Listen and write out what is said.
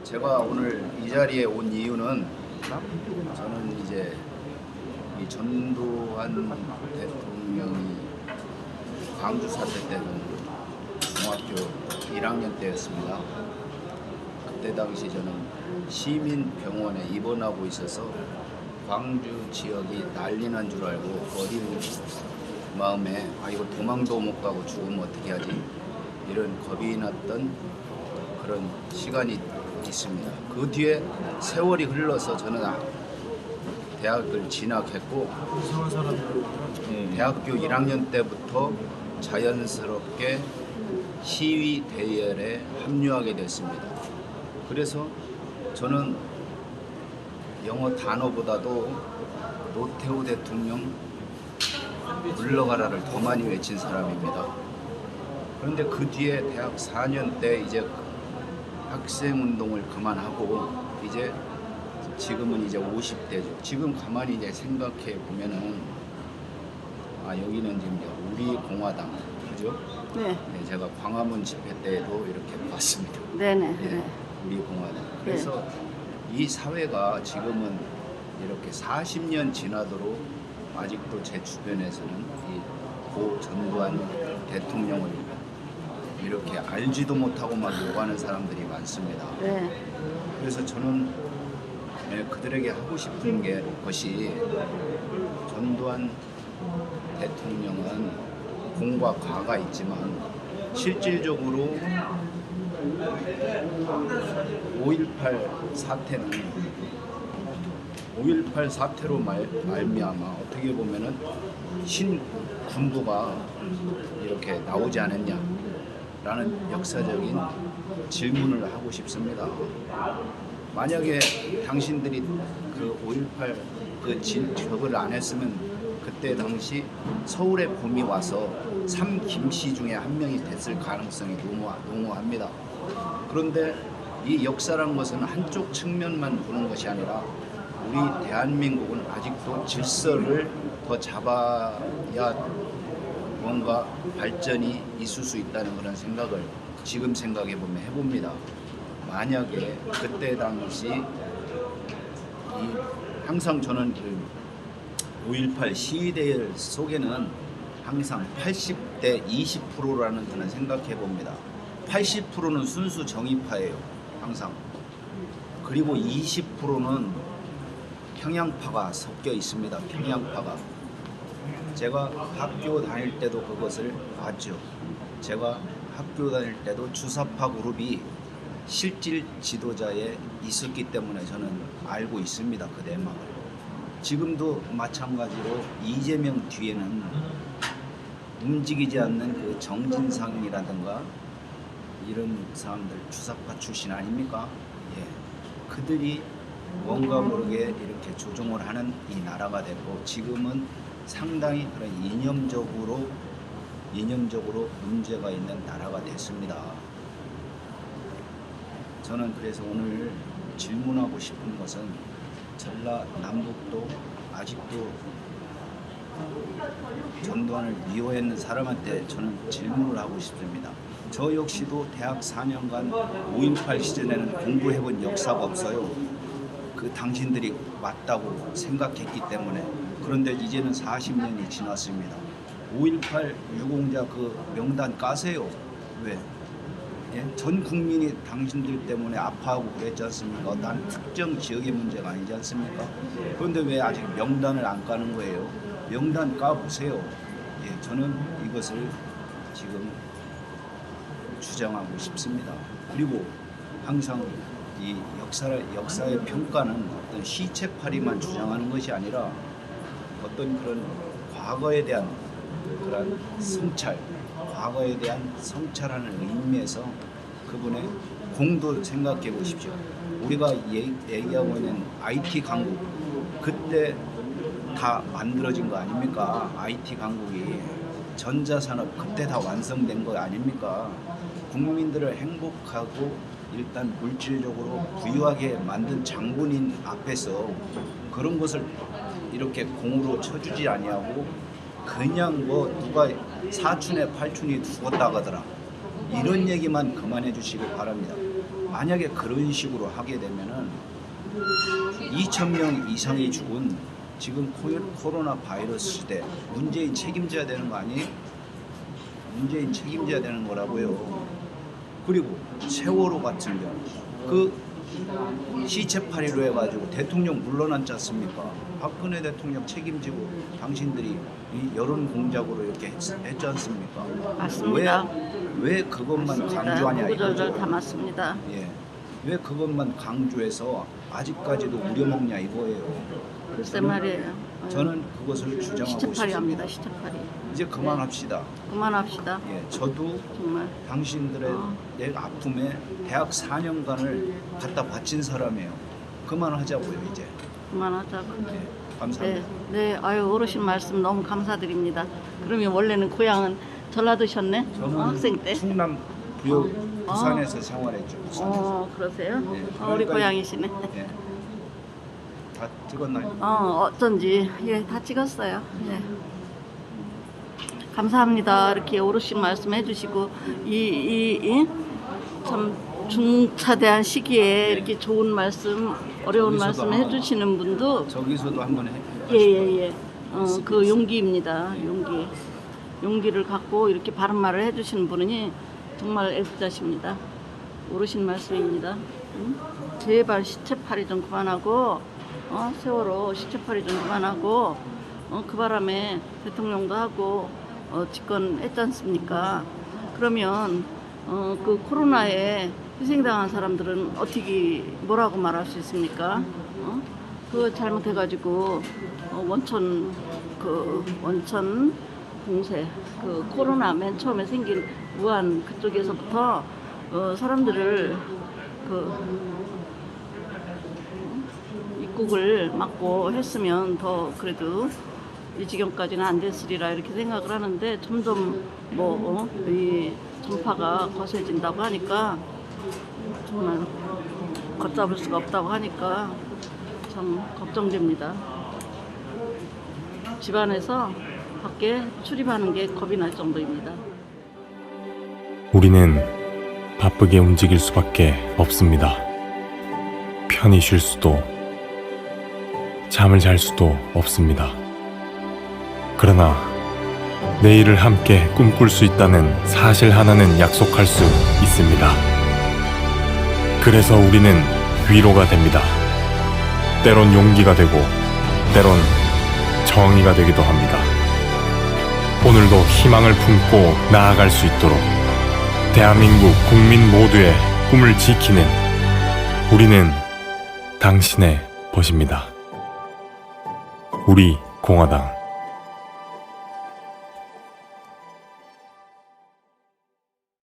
제가 오늘 이 자리에 온 이유는 저는 이제 이 전두환 대통령이 광주 사태 때는 중학교 1학년 때였습니다. 그때 당시 저는 시민병원에 입원하고 있어서 광주 지역이 난리 난 줄 알고 어린 마음에 이거 도망도 못 가고 죽으면 어떻게 하지? 이런 겁이 났던 그런 시간이 있습니다. 그 뒤에 세월이 흘러서 저는 대학을 진학했고 대학교 1학년 때부터 자연스럽게 시위 대열에 합류하게 됐습니다. 그래서 저는 영어 단어보다도 노태우 대통령 물러가라를 더 많이 외친 사람입니다. 그런데 그 뒤에 대학 4년 때 이제 학생운동을 그만하고 이제 지금은 이제 50대죠. 지금 가만히 이제 생각해 보면은 여기는 지금 이제 우리 공화당 그죠? 네. 네, 제가 광화문 집회 때에도 이렇게 봤습니다. 네네. 네, 우리 공화당. 그래서 이 사회가 지금은 이렇게 40년 지나도록 아직도 제 주변에서는 이 고 전두환 대통령을 이렇게 알지도 못하고 막 욕하는 사람들이 많습니다. 네. 그래서 저는 그들에게 하고 싶은 것이 전두환 대통령은 공과 과가 있지만 실질적으로 5.18 사태로 말미암아 어떻게 보면은 신군부가 이렇게 나오지 않았냐라는 역사적인 질문을 하고 싶습니다. 만약에 당신들이 그 5.18 그 진격을 안 했으면 그때 당시 서울에 봄이 와서 3김씨 중에 한 명이 됐을 가능성이 농후합니다. 그런데 이 역사란 것은 한쪽 측면만 보는 것이 아니라 우리 대한민국은 아직도 질서를 더 잡아야 뭔가 발전이 있을 수 있다는 그런 생각을 지금 생각해 보면 해봅니다. 만약에 그때 당시 항상 저는 5.18 시위대열 속에는 항상 80대 20%라는 저는 생각해 봅니다. 80%는 순수 정의파예요. 항상. 그리고 20%는 평양파가 섞여 있습니다. 평양파가. 제가 학교 다닐 때도 그것을 봤죠. 제가 학교 다닐 때도 주사파 그룹이 실질 지도자에 있었기 때문에 저는 알고 있습니다. 그 내막을. 지금도 마찬가지로 이재명 뒤에는 움직이지 않는 그 정진상이라든가 이런 사람들 주사파 출신 아닙니까? 예. 그들이 뭔가 모르게 이렇게 조종을 하는 이 나라가 됐고 지금은 상당히 그런 이념적으로 문제가 있는 나라가 됐습니다. 저는 그래서 오늘 질문하고 싶은 것은 전라남북도 아직도 전두환을 미워했는 사람한테 저는 질문을 하고 싶습니다. 저 역시도 대학 4년간 5.18 시절에는 공부해본 역사가 없어요. 그 당신들이 맞다고 생각했기 때문에. 그런데 이제는 40년이 지났습니다. 5.18 유공자 그 명단 까세요. 왜? 예? 전 국민이 당신들 때문에 아파하고 그랬지 않습니까? 난 특정 지역의 문제가 아니지 않습니까? 그런데 왜 아직 명단을 안 까는 거예요? 명단 까보세요. 예, 저는 이것을 지금 주장하고 싶습니다. 그리고 항상 이 역사의 평가는 어떤 시체팔이만 주장하는 것이 아니라 어떤 그런 과거에 대한 그런 성찰, 과거에 대한 성찰하는 의미에서 그분의 공도 생각해 보십시오. 우리가 얘기하고 있는 IT 강국, 그때 다 만들어진 거 아닙니까? IT 강국이 전자산업 그때 다 완성된 거 아닙니까? 국민들을 행복하고 일단 물질적으로 부유하게 만든 장본인 앞에서 그런 것을 이렇게 공으로 쳐주지 아니하고 그냥 뭐 누가 사촌에 팔촌이 죽었다 가더라 이런 얘기만 그만해 주시기 바랍니다. 만약에 그런 식으로 하게 되면은 2,000명 이상이 죽은 지금 코로나 바이러스 시대 문재인 책임져야 되는 거 아니에요? 문재인 책임져야 되는 거라고요. 그리고 세월호 같은 경우 그 시체팔이로 해가지고 대통령 물러났지 않습니까? 박근혜 대통령 책임지고 당신들이 이 여론 공작으로 이렇게 했지 않습니까? 맞습니다. 왜 그것만 맞습니다. 강조하냐 구구절절 이거죠. 다 맞습니다. 예. 왜 그것만 강조해서 아직까지도 우려먹냐 이거예요. 글쎄 말이에요. 저는 그것을 주장하고 시체팔이 있습니다. 합니다. 시체팔이. 이제 그만합시다. 그만합시다. 예, 저도 정말. 당신들의 내 아픔에 대학 4년간을 갖다 바친 사람이에요. 그만하자고요 이제. 그만하자고. 예, 감사합니다. 네, 아유 어르신 말씀 너무 감사드립니다. 그러면 원래는 고향은 전라도셨네? 저는 학생 때? 충남 부산에서 생활했죠. 부산에서. 그러세요? 네, 우리 그러니까 고향이시네. 예. 다 찍었나요? 어쩐지 다 찍었어요. 예. 감사합니다. 이렇게 어르신 말씀해 주시고 참 중차대한 시기에 이렇게 좋은 말씀, 어려운 여기서도 말씀 해주시는 분도 저기서도 한번 해. 예예예. 그 용기입니다. 용기를 갖고 이렇게 바른 말을 해주시는 분이 정말 애국자십니다. 어르신 말씀입니다. 응? 제발 시체팔이 좀 그만하고 세월호 시체팔이 좀 그만하고 그 바람에 대통령도 하고 집권했지 않습니까? 그러면 그 코로나에 희생당한 사람들은 어떻게 뭐라고 말할 수 있습니까? 그거 잘못해가지고 원천 봉쇄 그 코로나 맨 처음에 생긴 우한 그쪽에서부터 사람들을 입국을 막고 했으면 더 그래도 이 지경까지는 안 됐으리라 이렇게 생각을 하는데 점점 이 전파가 거세진다고 하니까 정말 걷잡을 수가 없다고 하니까 참 걱정됩니다. 집안에서 밖에 출입하는 게 겁이 날 정도입니다. 우리는 바쁘게 움직일 수밖에 없습니다. 편히 쉴 수도, 잠을 잘 수도 없습니다. 그러나 내일을 함께 꿈꿀 수 있다는 사실 하나는 약속할 수 있습니다. 그래서 우리는 위로가 됩니다. 때론 용기가 되고, 때론 정의가 되기도 합니다. 오늘도 희망을 품고 나아갈 수 있도록 대한민국 국민 모두의 꿈을 지키는 우리는 당신의 벗입니다. 우리 공화당